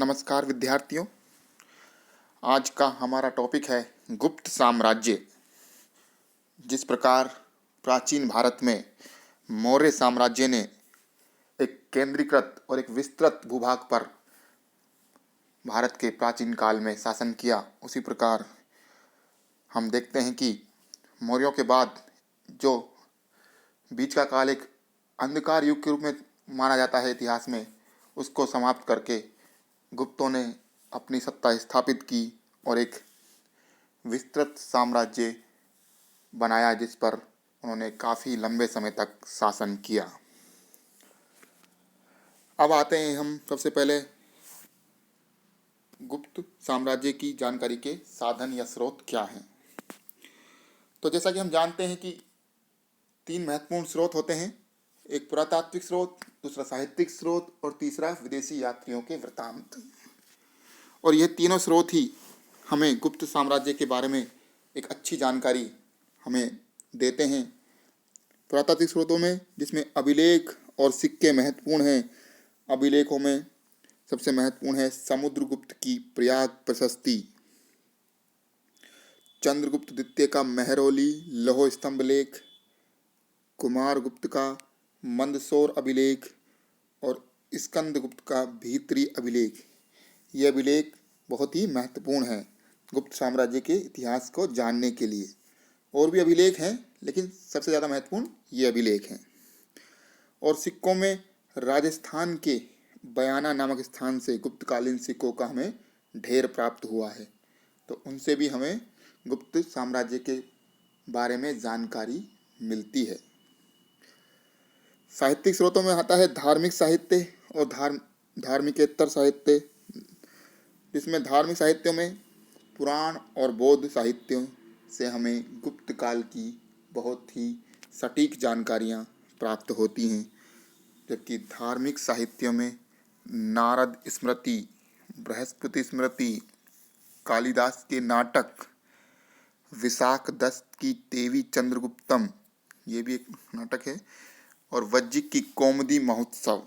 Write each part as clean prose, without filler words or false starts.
नमस्कार विद्यार्थियों। आज का हमारा टॉपिक है गुप्त साम्राज्य। जिस प्रकार प्राचीन भारत में मौर्य साम्राज्य ने एक केंद्रीकृत और एक विस्तृत भूभाग पर भारत के प्राचीन काल में शासन किया, उसी प्रकार हम देखते हैं कि मौर्यों के बाद जो बीच का काल एक अंधकार युग के रूप में माना जाता है इतिहास में, उसको समाप्त करके गुप्तों ने अपनी सत्ता स्थापित की और एक विस्तृत साम्राज्य बनाया, जिस पर उन्होंने काफ़ी लंबे समय तक शासन किया। अब आते हैं हम सबसे पहले गुप्त साम्राज्य की जानकारी के साधन या स्रोत क्या हैं। तो जैसा कि हम जानते हैं कि 3 महत्वपूर्ण स्रोत होते हैं, एक पुरातात्विक स्रोत, दूसरा साहित्यिक स्रोत और तीसरा विदेशी यात्रियों के वृत्तांत। और ये तीनों स्रोत ही हमें गुप्त साम्राज्य के बारे में एक अच्छी जानकारी हमें देते हैं। पुरातात्विक स्रोतों में जिसमें अभिलेख और सिक्के महत्वपूर्ण हैं। अभिलेखों में सबसे महत्वपूर्ण है समुद्रगुप्त की प्रयाग प्रशस्ति, चंद्रगुप्त द्वितीय का मेहरौली लौह स्तंभ लेख, कुमारगुप्त का मंदसौर अभिलेख और स्कंदगुप्त का भीतरी अभिलेख। ये अभिलेख बहुत ही महत्वपूर्ण हैं गुप्त साम्राज्य के इतिहास को जानने के लिए। और भी अभिलेख हैं, लेकिन सबसे ज़्यादा महत्वपूर्ण ये अभिलेख हैं। और सिक्कों में राजस्थान के बयाना नामक स्थान से गुप्तकालीन सिक्कों का हमें ढेर प्राप्त हुआ है, तो उनसे भी हमें गुप्त साम्राज्य के बारे में जानकारी मिलती है। साहित्यिक स्रोतों में आता है धार्मिक साहित्य और धार्मिकेतर साहित्य, जिसमें धार्मिक साहित्यों में पुराण और बौद्ध साहित्यों से हमें गुप्त काल की बहुत ही सटीक जानकारियाँ प्राप्त होती हैं। जबकि धार्मिक साहित्यों में नारद स्मृति, बृहस्पति स्मृति, कालिदास के नाटक, विशाख दत्त की देवी चंद्रगुप्तम, ये भी एक नाटक है, और वज्जिक की कौमुदी महोत्सव,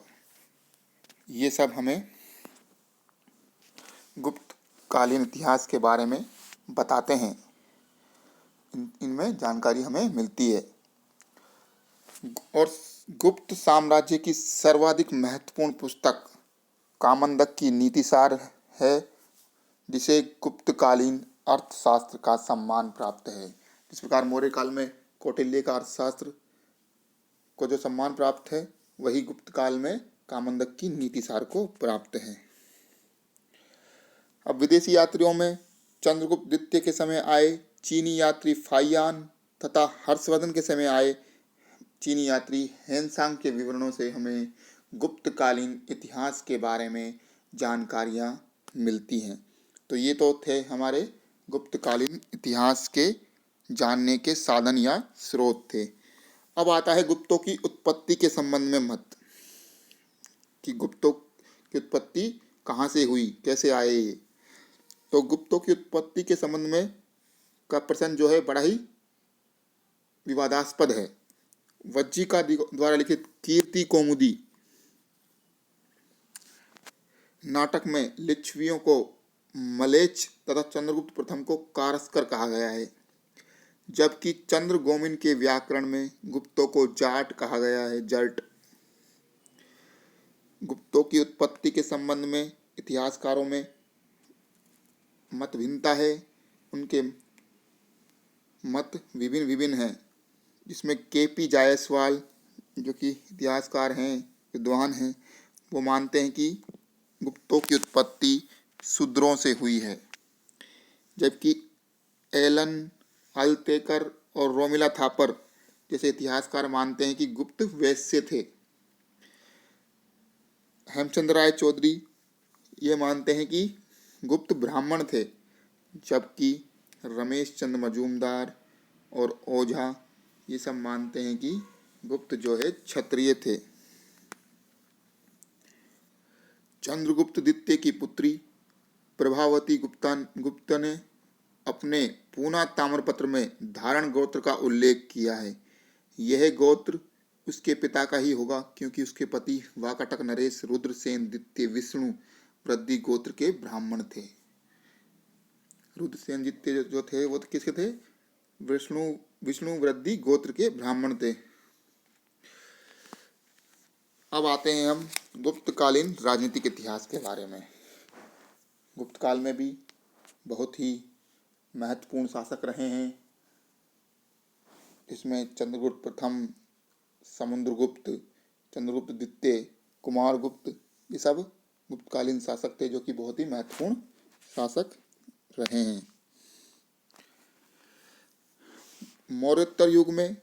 ये सब हमें गुप्त कालीन इतिहास के बारे में बताते हैं। इनमें जानकारी हमें मिलती है। और गुप्त साम्राज्य की सर्वाधिक महत्वपूर्ण पुस्तक कामंदक की नीतिसार है, जिसे गुप्तकालीन अर्थशास्त्र का सम्मान प्राप्त है। जिस प्रकार मौर्य काल में कौटिल्य का अर्थशास्त्र को जो सम्मान प्राप्त है, वही गुप्त काल में कामंदक की नीतिसार को प्राप्त है। अब विदेशी यात्रियों में चंद्रगुप्त द्वितीय के समय आए चीनी यात्री फाइयान तथा हर्षवर्धन के समय आए चीनी यात्री हेनसांग के विवरणों से हमें गुप्तकालीन इतिहास के बारे में जानकारियाँ मिलती हैं। तो ये तो थे हमारे गुप्तकालीन इतिहास के जानने के साधन या स्रोत थे। अब आता है गुप्तों की उत्पत्ति के संबंध में मत, कि गुप्तों की उत्पत्ति कहाँ से हुई, कैसे आए ये। तो गुप्तों की उत्पत्ति के संबंध में का प्रश्न जो है बड़ा ही विवादास्पद है। वज्जी का द्वारा लिखित कीर्ति कौमुदी नाटक में लिच्छवियों को मलेच्छ तथा चंद्रगुप्त प्रथम को कारस्कर कहा गया है, जबकि चंद्र गोमिन के व्याकरण में गुप्तों को जाट कहा गया है, जट। गुप्तों की उत्पत्ति के संबंध में इतिहासकारों में मत भिन्नता है। उनके मत विभिन्न हैं, जिसमें केपी जायसवाल जो कि इतिहासकार हैं, विद्वान हैं, वो मानते हैं कि गुप्तों की उत्पत्ति शूद्रों से हुई है, जबकि एलन अल्तेकर और रोमिला थापर जैसे इतिहासकार मानते हैं कि गुप्त वैश्य थे। हेमचंद्र राय चौधरी ये मानते हैं कि गुप्त ब्राह्मण थे, जबकि रमेश चंद्र मजूमदार और ओझा ये सब मानते हैं कि गुप्त जो है क्षत्रिय थे। चंद्रगुप्त द्वितीय की पुत्री प्रभावती गुप्त ने अपने पूना ताम्रपत्र में धारण गोत्र का उल्लेख किया है। यह गोत्र उसके पिता का ही होगा, क्योंकि उसके पति वाकाटक नरेश रुद्रसेन द्वितीय विष्णु वृद्धि गोत्र के ब्राह्मण थे। रुद्रसेन जित्ते जो थे वो किसके थे? विष्णु विष्णु वृद्धि गोत्र के ब्राह्मण थे। अब आते हैं हम गुप्तकालीन राजनीतिक इतिहास के बारे में। गुप्त काल में भी बहुत ही महत्वपूर्ण शासक रहे हैं, इसमें चंद्रगुप्त प्रथम, समुद्रगुप्त, चंद्रगुप्त द्वितीय, कुमारगुप्त, ये सब गुप्तकालीन शासक थे जो कि बहुत ही महत्वपूर्ण शासक रहे हैं। मौर्योत्तर युग में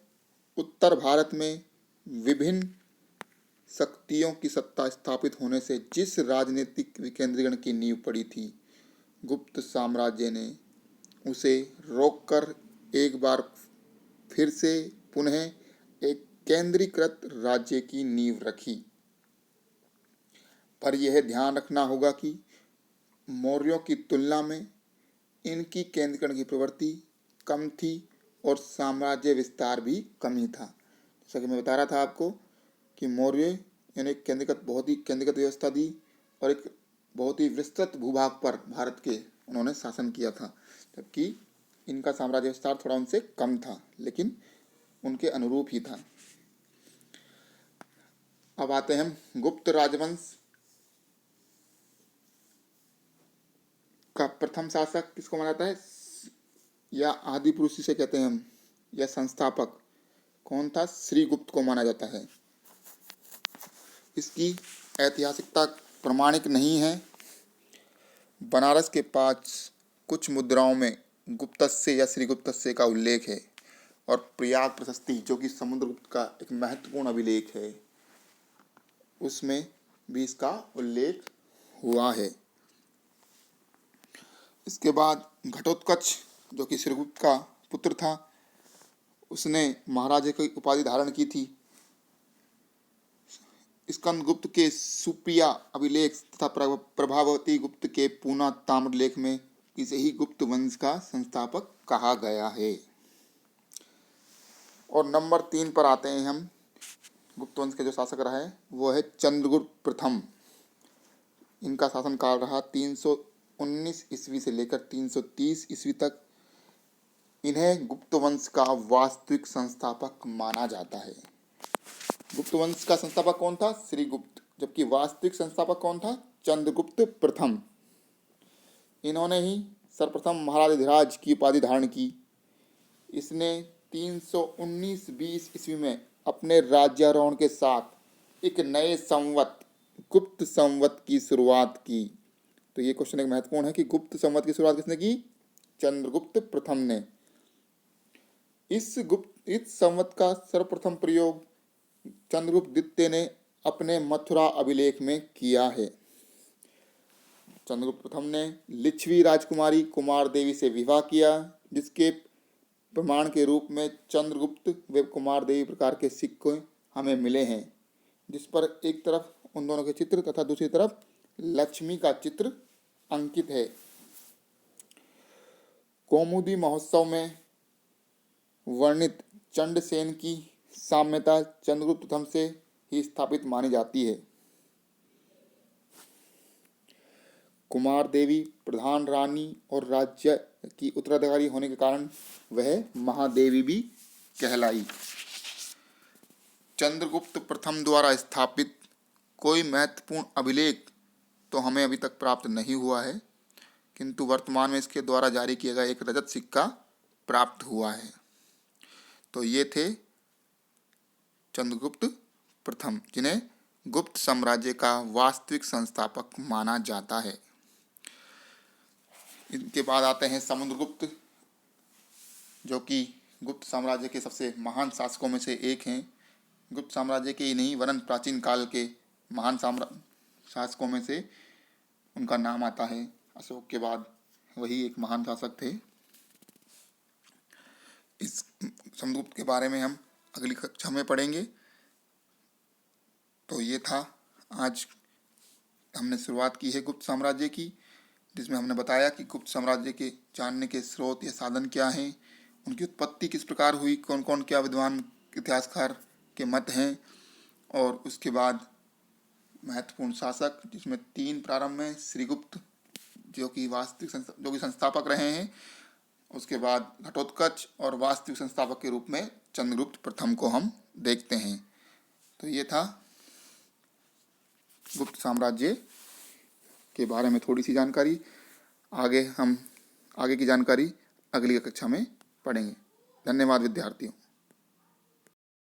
उत्तर भारत में विभिन्न शक्तियों की सत्ता स्थापित होने से जिस राजनीतिक विकेंद्रीकरण की नींव पड़ी थी, गुप्त साम्राज्य ने उसे रोककर एक बार फिर से पुनः एक केंद्रीकृत राज्य की नींव रखी। पर यह ध्यान रखना होगा कि मौर्यों की तुलना में इनकी केंद्रीकरण की प्रवृत्ति कम थी और साम्राज्य विस्तार भी कम ही था। जैसा कि मैं बता रहा था आपको कि मौर्य यानी बहुत ही केंद्रीकृत व्यवस्था दी और एक बहुत ही विस्तृत भूभाग पर भारत के उन्होंने शासन किया था, जबकि इनका साम्राज्य विस्तार थोड़ा उनसे कम था लेकिन उनके अनुरूप ही था। अब आते हैं हम गुप्त राजवंश का प्रथम शासक किसको माना जाता है या आदि पुरुष जिसे कहते हैं हम, या संस्थापक कौन था? श्रीगुप्त को माना जाता है। इसकी ऐतिहासिकता प्रमाणिक नहीं है। बनारस के पास कुछ मुद्राओं में गुप्तस्य या श्रीगुप्तस्य का उल्लेख है और प्रयाग प्रशस्ति जो कि समुद्रगुप्त का एक महत्वपूर्ण अभिलेख है, उसमें भी इसका उल्लेख हुआ है। इसके बाद घटोत्कच जो कि श्रीगुप्त का पुत्र था, उसने महाराजे की उपाधि धारण की थी। स्कंदगुप्त के सुप्रिया अभिलेख तथा प्रभावती गुप्त के पूना ताम्रलेख में इसे ही गुप्त वंश का संस्थापक कहा गया है। और नंबर 3 पर आते हैं हम। गुप्त वंश के जो शासक रहा है वो है चंद्रगुप्त प्रथम। इनका शासनकाल रहा 319 ईस्वी से लेकर 330 ईस्वी तक। इन्हें गुप्त वंश का वास्तविक संस्थापक माना जाता है। गुप्त वंश का संस्थापक कौन था? श्रीगुप्त, जबकि वास्तविक संस्थापक कौन था? चंद्रगुप्त प्रथम। इन्होंने ही सर्वप्रथम महाराजाधिराज की उपाधि धारण की। इसने 319-20 ईस्वी में अपने राज्यारोहण के साथ एक नए संवत गुप्त संवत की शुरुआत की। तो ये क्वेश्चन एक महत्वपूर्ण है कि गुप्त संवत की शुरुआत किसने की? चंद्रगुप्त प्रथम ने। इस संवत का सर्वप्रथम प्रयोग चंद्रगुप्त द्वितीय ने अपने मथुरा अभिलेख में किया है। चंद्रगुप्त प्रथम ने लिच्छवी राजकुमारी कुमार देवी से विवाह किया, जिसके प्रमाण के रूप में चंद्रगुप्त व कुमार देवी प्रकार के सिक्के हमें मिले हैं, जिस पर एक तरफ उन दोनों के चित्र तथा दूसरी तरफ लक्ष्मी का चित्र अंकित है। कौमुदी महोत्सव में वर्णित चंडसेन की साम्यता चंद्रगुप्त प्रथम से ही स्थापित मानी जाती है। कुमार देवी प्रधान रानी और राज्य की उत्तराधिकारी होने के कारण वह महादेवी भी कहलाई। चंद्रगुप्त प्रथम द्वारा स्थापित कोई महत्वपूर्ण अभिलेख तो हमें अभी तक प्राप्त नहीं हुआ है, किंतु वर्तमान में इसके द्वारा जारी किया गया एक रजत सिक्का प्राप्त हुआ है। तो ये थे चंद्रगुप्त प्रथम, जिन्हें गुप्त साम्राज्य का वास्तविक संस्थापक माना जाता है। इनके बाद आते हैं समुद्रगुप्त, जो कि गुप्त साम्राज्य के सबसे महान शासकों में से एक हैं। गुप्त साम्राज्य के ही नहीं वरन प्राचीन काल के महान शासकों में से उनका नाम आता है। अशोक के बाद वही एक महान शासक थे। इस समुद्रगुप्त के बारे में हम अगली कक्षा में पढ़ेंगे। तो ये था, आज हमने शुरुआत की है गुप्त साम्राज्य की, जिसमें हमने बताया कि गुप्त साम्राज्य के जानने के स्रोत या साधन क्या हैं, उनकी उत्पत्ति किस प्रकार हुई, कौन कौन क्या विद्वान इतिहासकार के मत हैं, और उसके बाद महत्वपूर्ण शासक, जिसमें 3 प्रारंभ में श्रीगुप्त जो कि संस्थापक रहे हैं, उसके बाद घटोत्कच और वास्तविक संस्थापक के रूप में चंद्रगुप्त प्रथम को हम देखते हैं। तो ये था गुप्त साम्राज्य के बारे में थोड़ी सी जानकारी। आगे की जानकारी अगली कक्षा में पढ़ेंगे। धन्यवाद विद्यार्थियों।